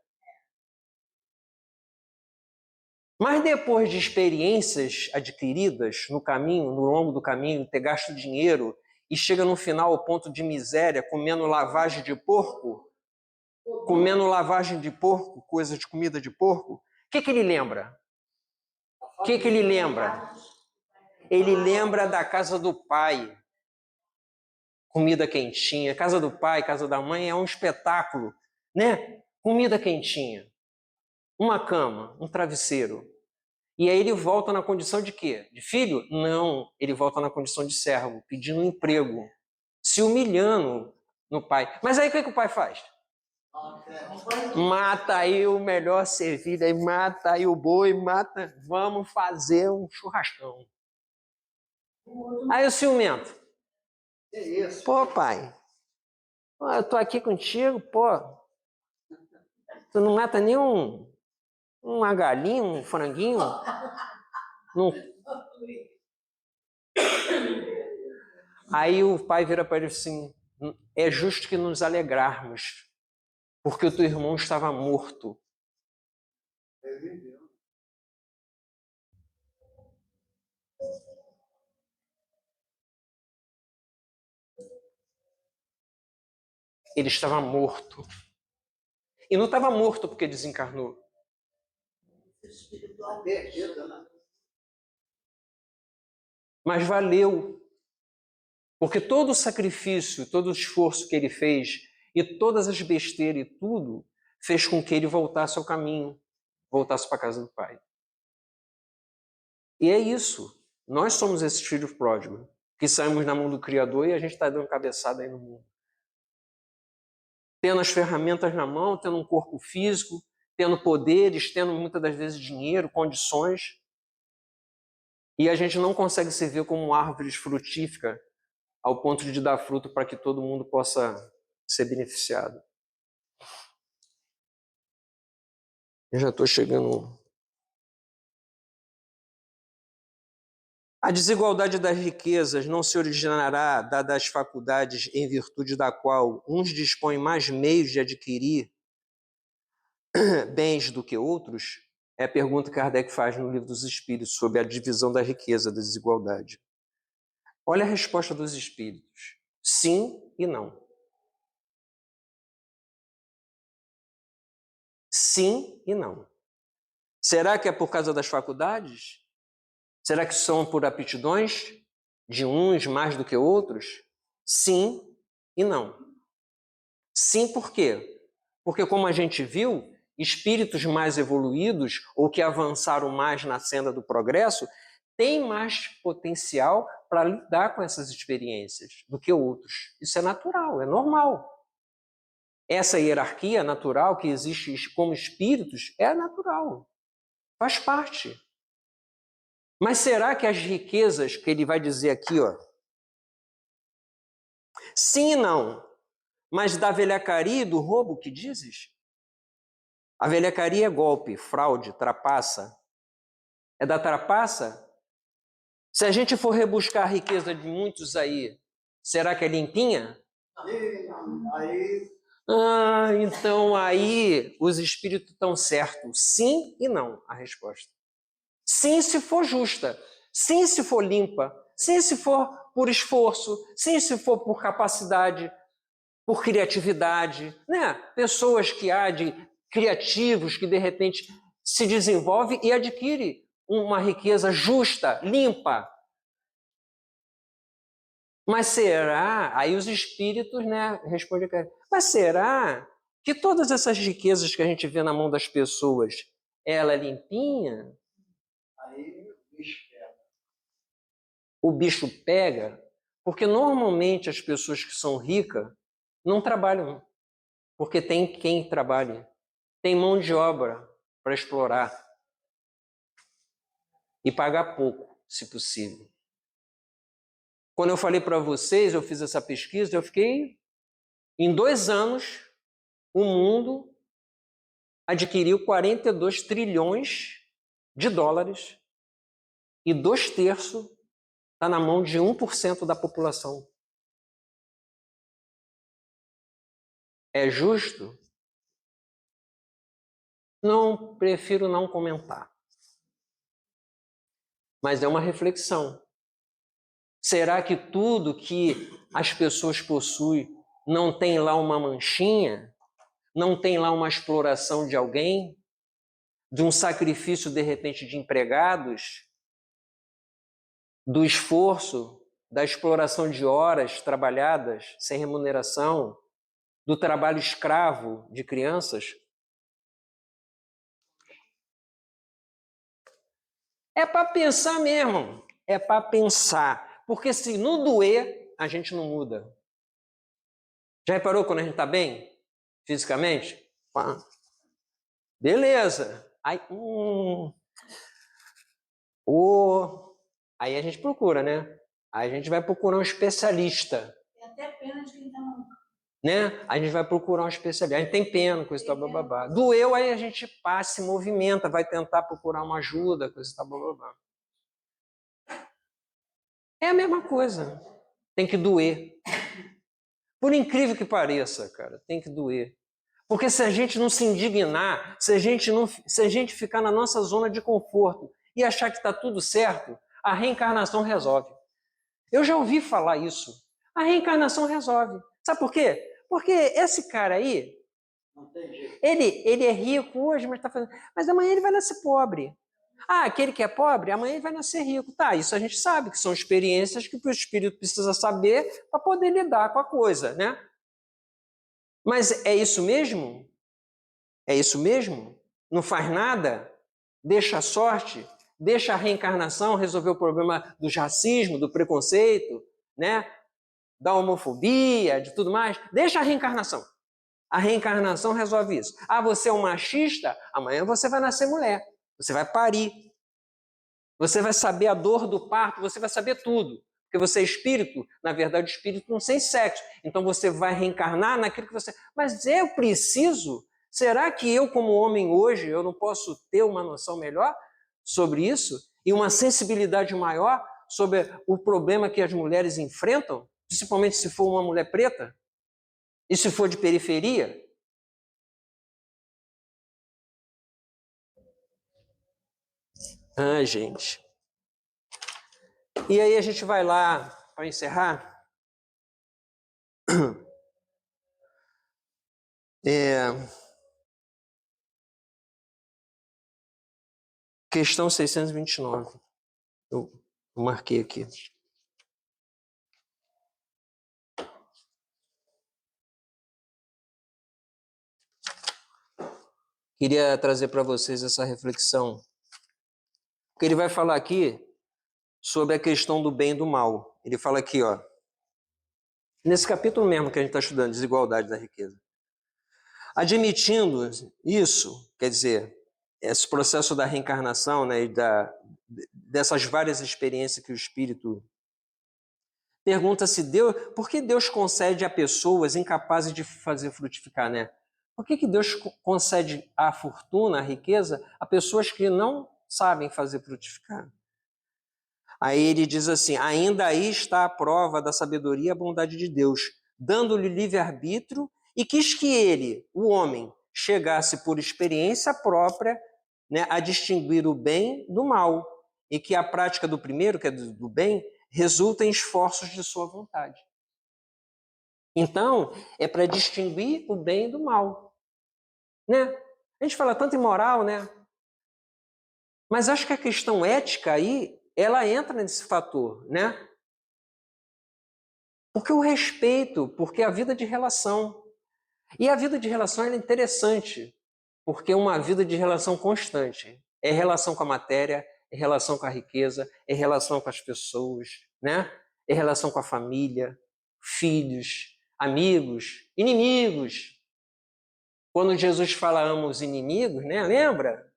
Mas depois de experiências adquiridas no caminho, no longo do caminho, ter gasto dinheiro e chega no final ao ponto de miséria, comendo lavagem de porco, coisa de comida de porco, o que ele lembra? O que ele lembra? Ele lembra da casa do pai. Comida quentinha. Casa do pai, casa da mãe é um espetáculo, né? Comida quentinha. Uma cama, um travesseiro. E aí ele volta na condição de quê? De filho? Não, ele volta na condição de servo, pedindo um emprego, se humilhando no pai. Mas aí o que o pai faz? Mata aí o melhor servido, aí mata aí o boi, vamos fazer um churrascão. Aí o ciumento. Que isso? Pô, pai, eu tô aqui contigo, pô. Tu não mata nem uma galinha, um franguinho? Não. Aí o pai vira para ele assim, é justo que nos alegrarmos, porque o teu irmão estava morto. Ele estava morto. E não estava morto porque desencarnou. Mas valeu. Porque todo o sacrifício, todo o esforço que ele fez, e todas as besteiras e tudo, fez com que ele voltasse ao caminho, voltasse para a casa do pai. E é isso. Nós somos esses filhos pródigos, que saímos na mão do Criador e a gente está dando cabeçada aí no mundo. Tendo as ferramentas na mão, tendo um corpo físico, tendo poderes, tendo muitas das vezes dinheiro, condições. E a gente não consegue se ver como árvores frutíficas ao ponto de dar fruto para que todo mundo possa ser beneficiado. Eu já estou chegando. A desigualdade das riquezas não se originará dadas as faculdades em virtude da qual uns dispõem mais meios de adquirir bens do que outros? É a pergunta que Kardec faz no Livro dos Espíritos sobre a divisão da riqueza, da desigualdade. Olha a resposta dos espíritos. Sim e não. Sim e não. Será que é por causa das faculdades? Será que são por aptidões de uns mais do que outros? Sim e não. Sim, por quê? Porque, como a gente viu, espíritos mais evoluídos ou que avançaram mais na senda do progresso têm mais potencial para lidar com essas experiências do que outros. Isso é natural, é normal. Essa hierarquia natural que existe como espíritos é natural, faz parte. Mas será que as riquezas que ele vai dizer aqui, ó, sim e não, mas da velhacaria e do roubo que dizes? A velhacaria é golpe, fraude, trapaça. É da trapaça? Se a gente for rebuscar a riqueza de muitos aí, será que é limpinha? Então aí os espíritos estão certos. Sim e não, a resposta. Sim, se for justa. Sim, se for limpa. Sim, se for por esforço. Sim, se for por capacidade, por criatividade, né? Pessoas que há de criativos que de repente se desenvolve e adquire uma riqueza justa, limpa. Mas será? Aí os espíritos, né, respondem, mas será que todas essas riquezas que a gente vê na mão das pessoas, ela é limpinha? Aí o bicho pega. O bicho pega, porque normalmente as pessoas que são ricas não trabalham, porque tem quem trabalhe, tem mão de obra para explorar e pagar pouco, se possível. Quando eu falei para vocês, eu fiz essa pesquisa, eu fiquei, em 2 anos, o mundo adquiriu 42 trilhões de dólares e 2/3 está na mão de 1% da população. é justo? Não, prefiro não comentar. Mas é uma reflexão. Será que tudo que as pessoas possuem não tem lá uma manchinha? Não tem lá uma exploração de alguém? De um sacrifício, de repente, de empregados? Do esforço, da exploração de horas trabalhadas sem remuneração? Do trabalho escravo de crianças? É para pensar mesmo, é para pensar. Porque se não doer, a gente não muda. Já reparou quando a gente está bem, fisicamente? Pá. Beleza. Aí, aí a gente procura, né? Aí a gente vai procurar um especialista. Tem até pena de quem tá maluco. Né? A gente vai procurar um especialista. A gente tem pena, coisa e tal, bababá. Doeu, aí a gente passa, se movimenta, vai tentar procurar uma ajuda, coisa e tal, bababá. É a mesma coisa. Tem que doer. Por incrível que pareça, cara, tem que doer. Porque se a gente não se indignar, se a gente ficar na nossa zona de conforto e achar que está tudo certo, a reencarnação resolve. Eu já ouvi falar isso. A reencarnação resolve. Sabe por quê? Porque esse cara aí, ele é rico hoje, mas amanhã ele vai nascer pobre. Ah, aquele que é pobre, amanhã ele vai nascer rico. Tá, isso a gente sabe, que são experiências que o espírito precisa saber para poder lidar com a coisa, né? Mas é isso mesmo? É isso mesmo? Não faz nada? Deixa a sorte? Deixa a reencarnação resolver o problema do racismo, do preconceito, né? Da homofobia, de tudo mais? Deixa a reencarnação. A reencarnação resolve isso. Ah, você é um machista? Amanhã você vai nascer mulher. Você vai parir. Você vai saber a dor do parto, você vai saber tudo. Porque você é espírito, na verdade o espírito não tem sexo. Então você vai reencarnar naquilo que você... Mas eu preciso? Será que eu como homem hoje, eu não posso ter uma noção melhor sobre isso? E uma sensibilidade maior sobre o problema que as mulheres enfrentam? Principalmente se for uma mulher preta? E se for de periferia? Ah, gente. E aí a gente vai lá, para encerrar... Questão 629. Eu marquei aqui. Queria trazer para vocês essa reflexão. Porque ele vai falar aqui sobre a questão do bem e do mal. Ele fala aqui, ó, nesse capítulo mesmo que a gente está estudando, Desigualdade da Riqueza. Admitindo isso, quer dizer, esse processo da reencarnação, né, e dessas várias experiências que o espírito pergunta se Deus, por que Deus concede a pessoas incapazes de fazer frutificar, né? Por que Deus concede a fortuna, a riqueza, a pessoas que não sabem fazer frutificar? Aí ele diz assim: ainda aí está a prova da sabedoria e a bondade de Deus, dando-lhe livre-arbítrio, e quis que ele, o homem, chegasse por experiência própria, né, a distinguir o bem do mal, e que a prática do primeiro, que é do bem, resulta em esforços de sua vontade. Então, é para distinguir o bem do mal, né? A gente fala tanto em moral, né? Mas acho que a questão ética aí, ela entra nesse fator, né? Porque o respeito, porque a vida de relação. E a vida de relação é interessante, porque é uma vida de relação constante. É relação com a matéria, é relação com a riqueza, é relação com as pessoas, né? É relação com a família, filhos, amigos, inimigos. Quando Jesus fala ama os inimigos, né? Lembra?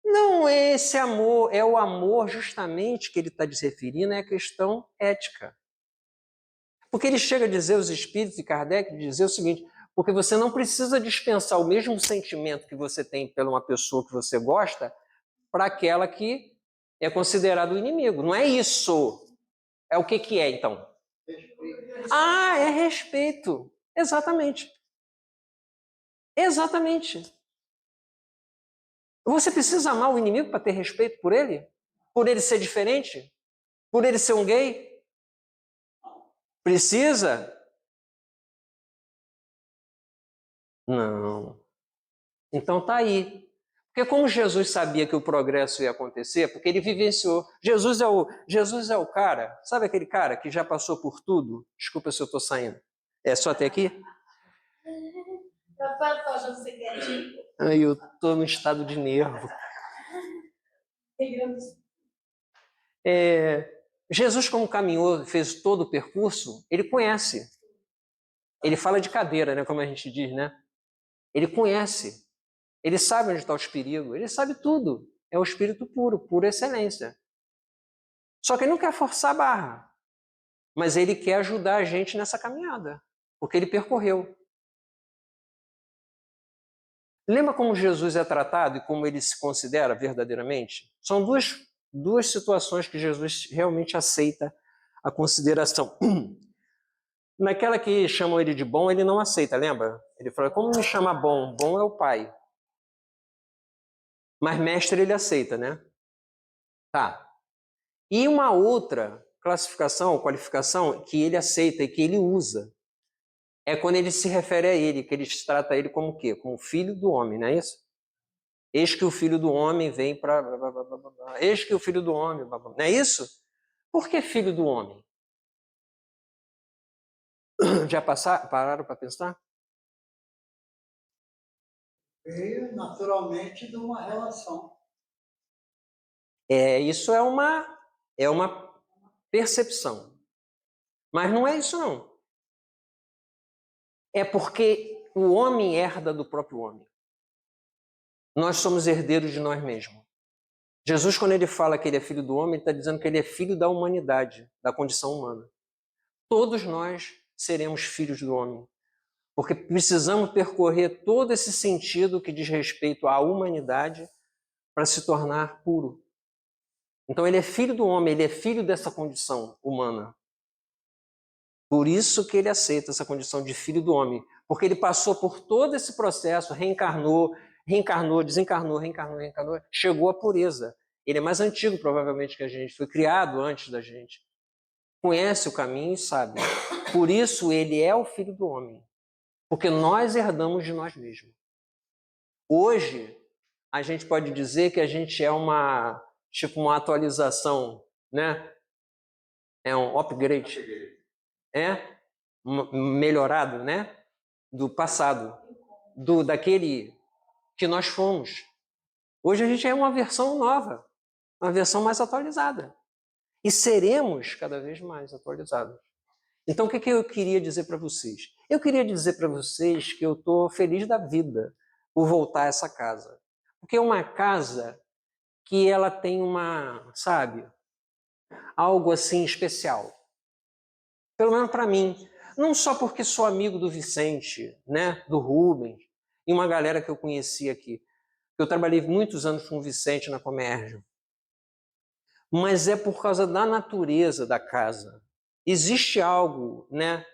Não é esse amor, é o amor justamente que ele está se referindo, é a questão ética. Porque ele chega a dizer, os espíritos e Kardec, dizer o seguinte, porque você não precisa dispensar o mesmo sentimento que você tem pela uma pessoa que você gosta para aquela que é considerada o inimigo. Não é isso. É o que é, então? Ah, é respeito. Exatamente. Exatamente. Você precisa amar o inimigo para ter respeito por ele? Por ele ser diferente? Por ele ser um gay? Precisa? Não. Então tá aí. Porque como Jesus sabia que o progresso ia acontecer, porque ele vivenciou. Jesus é o cara, sabe aquele cara que já passou por tudo? Desculpa se eu estou saindo. É só até aqui? Papai, tô achando que você quietinho. Ai, eu estou no estado de nervo. Jesus, como caminhou, fez todo o percurso, ele conhece. Ele fala de cadeira, né, como a gente diz, né? Ele conhece. Ele sabe onde está os perigos. Ele sabe tudo. É o espírito puro, pura excelência. Só que ele não quer forçar a barra. Mas ele quer ajudar a gente nessa caminhada. Porque ele percorreu. Lembra como Jesus é tratado e como ele se considera verdadeiramente? São duas situações que Jesus realmente aceita a consideração. Naquela que chamam ele de bom, ele não aceita, lembra? Ele fala, como me chama bom? Bom é o Pai. Mas mestre ele aceita, né? Tá. E uma outra classificação, qualificação, que ele aceita e que ele usa, é quando ele se refere a ele, que ele trata ele como o quê? Como filho do homem, não é isso? Eis que o filho do homem vem para... Eis que o filho do homem... Não é isso? Por que filho do homem? Já pararam para pensar? Veio naturalmente de uma relação. Isso é uma percepção. Mas não é isso, não. É porque o homem herda do próprio homem. Nós somos herdeiros de nós mesmos. Jesus, quando ele fala que ele é filho do homem, ele está dizendo que ele é filho da humanidade, da condição humana. Todos nós seremos filhos do homem, porque precisamos percorrer todo esse sentido que diz respeito à humanidade para se tornar puro. Então ele é filho do homem, ele é filho dessa condição humana. Por isso que ele aceita essa condição de filho do homem, porque ele passou por todo esse processo, reencarnou, desencarnou, chegou à pureza. Ele é mais antigo, provavelmente, que a gente, foi criado antes da gente. Conhece o caminho e sabe. Por isso ele é o filho do homem, porque nós herdamos de nós mesmos. Hoje, a gente pode dizer que a gente é uma atualização, né? É um upgrade. Melhorado, né? Do passado, daquele que nós fomos. Hoje a gente é uma versão nova, uma versão mais atualizada. E seremos cada vez mais atualizados. Então, o que eu queria dizer para vocês? Eu queria dizer para vocês que eu estou feliz da vida por voltar a essa casa. Porque é uma casa que ela tem algo assim especial. Pelo menos para mim. Não só porque sou amigo do Vicente, né, do Rubens, e uma galera que eu conheci aqui. Eu trabalhei muitos anos com o Vicente na Comércio. Mas é por causa da natureza da casa. Existe algo, né,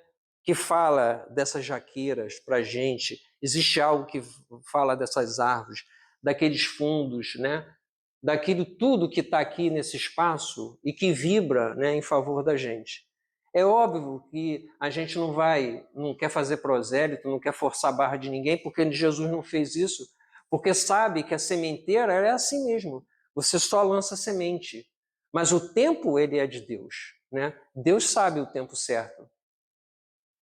que fala dessas jaqueiras para a gente, existe algo que fala dessas árvores, daqueles fundos, né, daquilo tudo que está aqui nesse espaço e que vibra, né, em favor da gente. É óbvio que a gente não quer fazer prosélito, não quer forçar a barra de ninguém, porque Jesus não fez isso, porque sabe que a sementeira é assim mesmo. Você só lança semente, mas o tempo ele é de Deus, né? Deus sabe o tempo certo.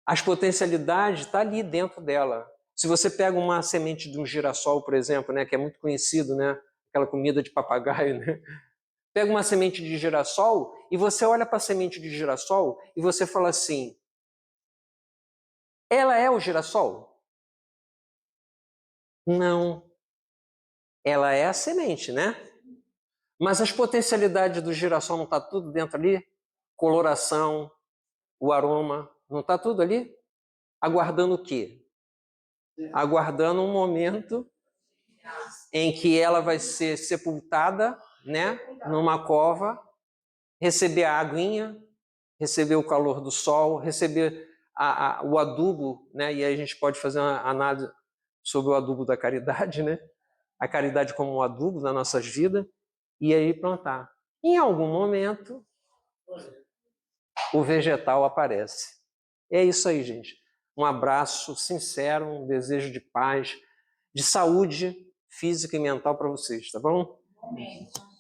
As potencialidades estão ali dentro dela. Se você pega uma semente de um girassol, por exemplo, né, que é muito conhecido, né, aquela comida de papagaio, né? Pega uma semente de girassol e você olha para a semente de girassol e você fala assim, ela é o girassol? Não. Ela é a semente, né? Mas as potencialidades do girassol não está tudo dentro ali? Coloração, o aroma, não está tudo ali? Aguardando o quê? Aguardando um momento em que ela vai ser sepultada, né, numa cova, receber a aguinha, receber o calor do sol, receber o adubo, né, e aí a gente pode fazer uma análise sobre o adubo da caridade, né? A caridade como um adubo nas nossas vidas, e aí plantar. Em algum momento, o vegetal aparece. É isso aí, gente. Um abraço sincero, um desejo de paz, de saúde física e mental para vocês, tá bom? Momento.